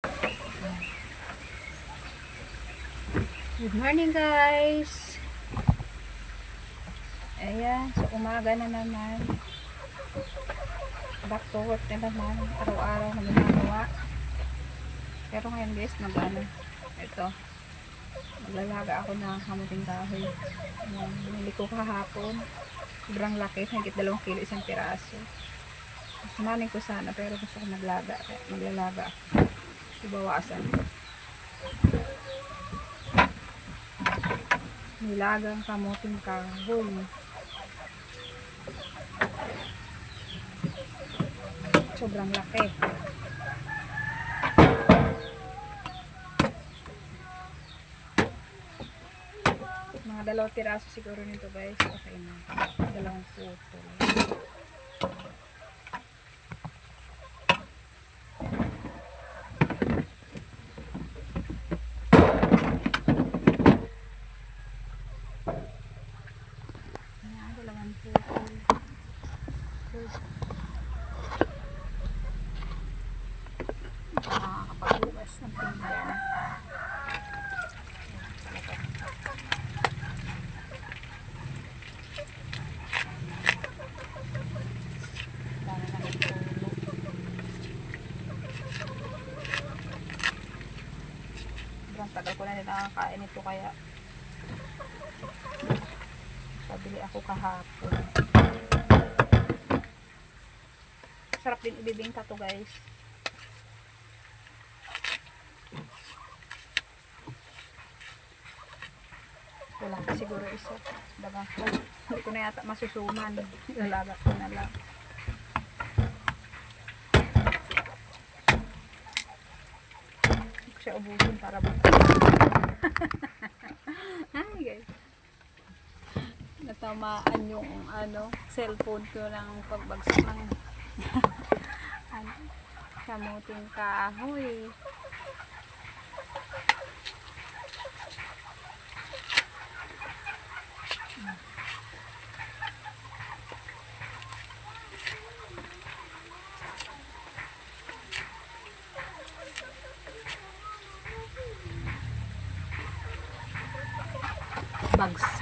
Good morning guys. Ayan, so umaga na naman. Back to work na naman. Araw-araw na ginagawa. Pero ngayon guys, ito. Maglalaga ako ng kamuting kahoy. Ayan, binili ko kahapon. Sobrang laki, higit 2 kilo isang piraso. Sumanin ko sana pero gusto ko maglaga. Kaya maglalaga ako. Ibawasan ko. Nilagang kamuting kahoy. Sobrang laki. Mga 2 piraso siguro nito guys. Okay na. 2 putol. Ayan, 2 putol. Nakakapagbukas ng pinggan. Dami na nagpulo. Sobrang tagal ko na din nakakain ito kaya pabili ako kahapon. Sarap din ibibingka to guys. Wala pa siguro isa. Dagang ko. Hindi ko na yata masusuman. Ilalaga ko na lang. Hindi ko siya ubusin para bukas. Hi guys. Natamaan yung cellphone ko ng pagbagsak ng kamuting kahoy. Bagsak.